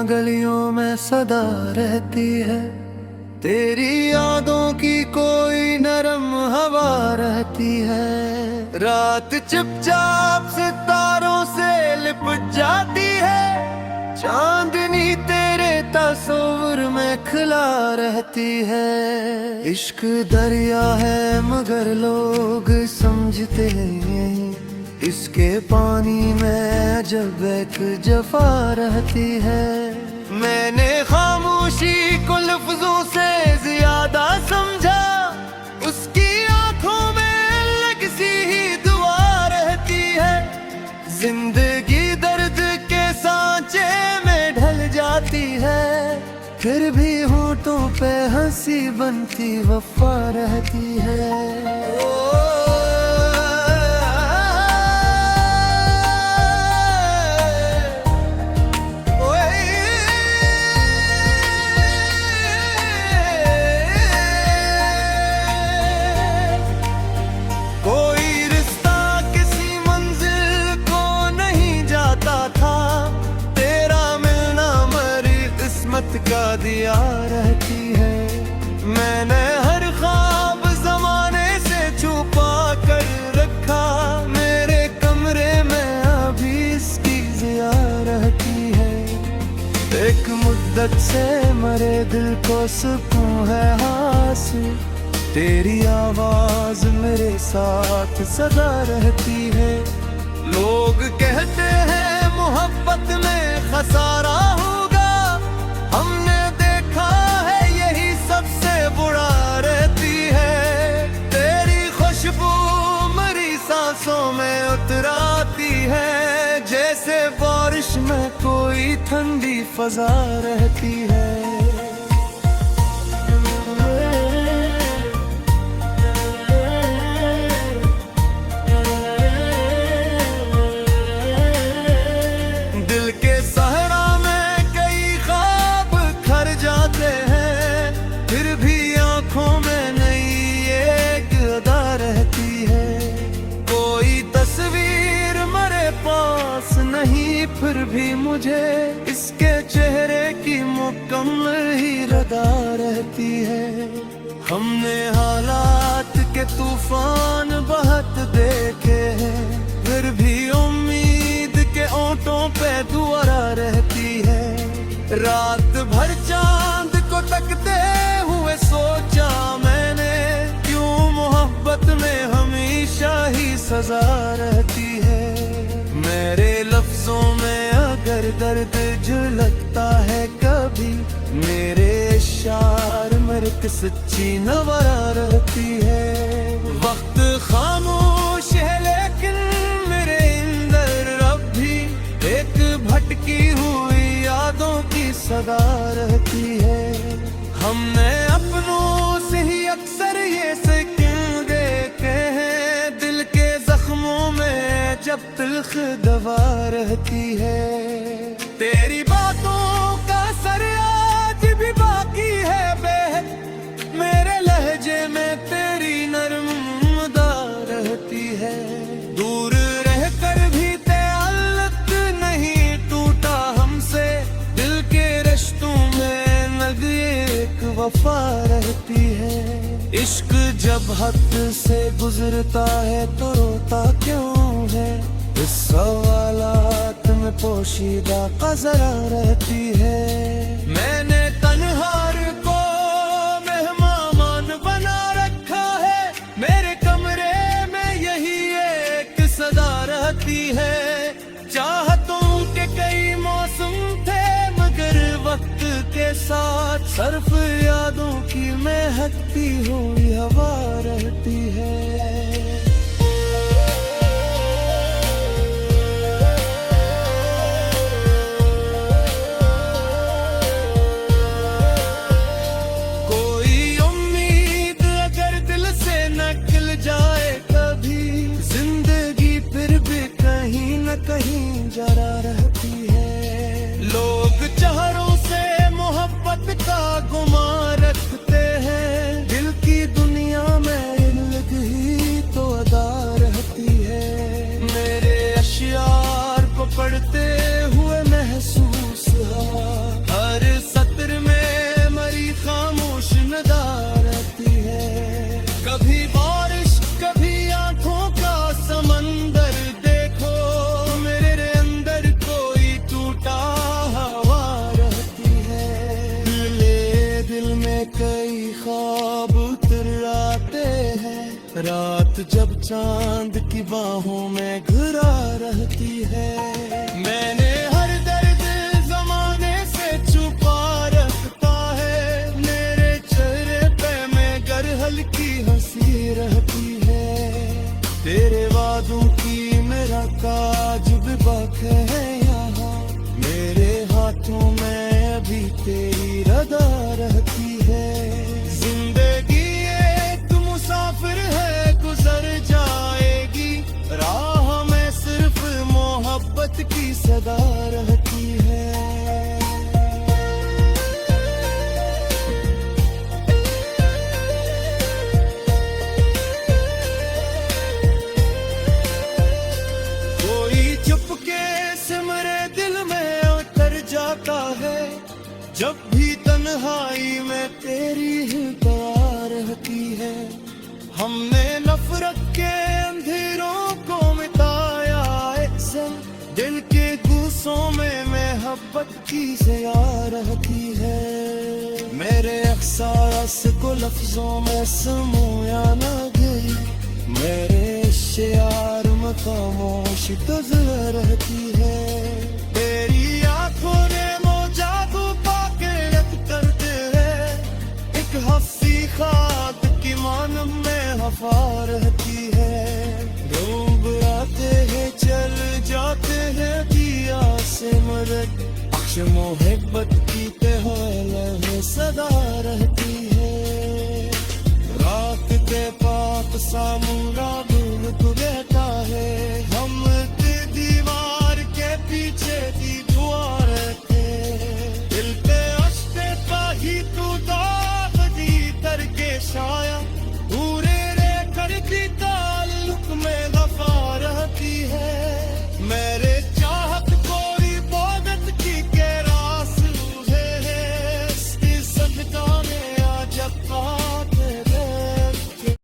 गलियों में सदा रहती है, तेरी यादों की कोई नरम हवा रहती है। रात चुपचाप सितारों से लिपट जाती है, चांदनी तेरे तस्वीर में खिला रहती है। इश्क दरिया है मगर लोग समझते नहीं, इसके पानी में जब एक जफा रहती है। मैंने खामोशी को लफ्जों से ज्यादा समझा, उसकी आंखों में अलग सी ही दुआ रहती है। जिंदगी दर्द के सांचे में ढल जाती है, फिर भी होठों पे हंसी बनती वफा रहती है। का दिया रहती है, मैंने हर ख्वाब जमाने से छुपा कर रखा, मेरे कमरे में अभी इसकी जिया रहती है। एक मुद्दत से मरे दिल को सुकून है हासिल, तेरी आवाज मेरे साथ सदा रहती है। लोग कहते हैं मोहब्बत में खसारा होगा, हमने देखा है यही सबसे बुरा रहती है। तेरी खुशबू मेरी सांसों में उतराती है, जैसे बारिश में कोई ठंडी फजा रहती है। नहीं फिर भी मुझे इसके चेहरे की मुकम्मल ही रदा रहती है। हमने हालात के तूफान बहुत देखे हैं, फिर भी उम्मीद के ओंठों पे दुआरा रहती है। रात भर चांद को तकते हुए सोचा मैंने, क्यों मोहब्बत में हमेशा ही सजा रहती है। मेरे लफ्जों में अगर दर्द झलकता है कभी, मेरे शार मरक सच्ची नवारा रहती है। वक्त खामोश है लेकिन मेरे अंदर अब भी एक भटकी हुई यादों की सदा रहती है। हमने अपनों से ही अक्सर ये सिक्के देखे हैं, दिल के जख्मों में जब तिल्ख दवा रहती है। तेरी बातों का असर आज भी बाकी है बेहद, मेरे लहजे में तेरी नरम अदा रहती है। दूर रहकर भी ताल्लुक नहीं टूटा हमसे, दिल के रिश्तों में नग एक वफा रहती है। इश्क जब हद से गुजरता है तो रोता क्यों है, इस सवालात में पोशीदा क़ज़रा रहती है। मैंने तन्हार को मेहमान बना रखा है, मेरे कमरे में यही एक सदा रहती है। चाहतों के कई मौसम थे मगर वक्त के साथ सर्फ यादों की महकती हुई हवा रहती है। कहीं जरा रहती है। लोग चेहरों से मोहब्बत का गुमान रखते हैं, दिल की दुनिया में अलग ही तो अदा रहती है। मेरे अशियार को पढ़ते हुए महसूस हुआ रात जब चांद की बाहों में घुरा रहती है, मैंने हर दर्द जमाने से छुपा रखता है, मेरे चेहरे पे मैं गर हल्की हंसी रहती है, तेरे वादों की मेरा ताज भी बाकी है यहाँ, मेरे हाथों में अभी तेरी रदा रहती है। जिंदगी एक मुसाफिर है गुजर जाएगी, राह में सिर्फ मोहब्बत की सदा रहती है। कोई चुपके से मेरे दिल में उतर जाता है, जब भी तन्हाई में तेरी ही दुआ रहती है, हमने नफरत के अंधेरों को मिटाया एक संग, दिल के गुस्सों में मोहब्बत की सया रहती है, मेरे अक्सास को लफ्जों में समोया न गई, मेरे शियार में खामोश गुजर रहती है, तेरी आंखों ने जादू पाके रख करते हैं, एक हंसी खाक की मानम में हफा रहती है, डूब आते हैं चल जाते हैं दिया से मदद, बख्श मोहब्बत की है सदा रहती है, रात के पाक सामुंगा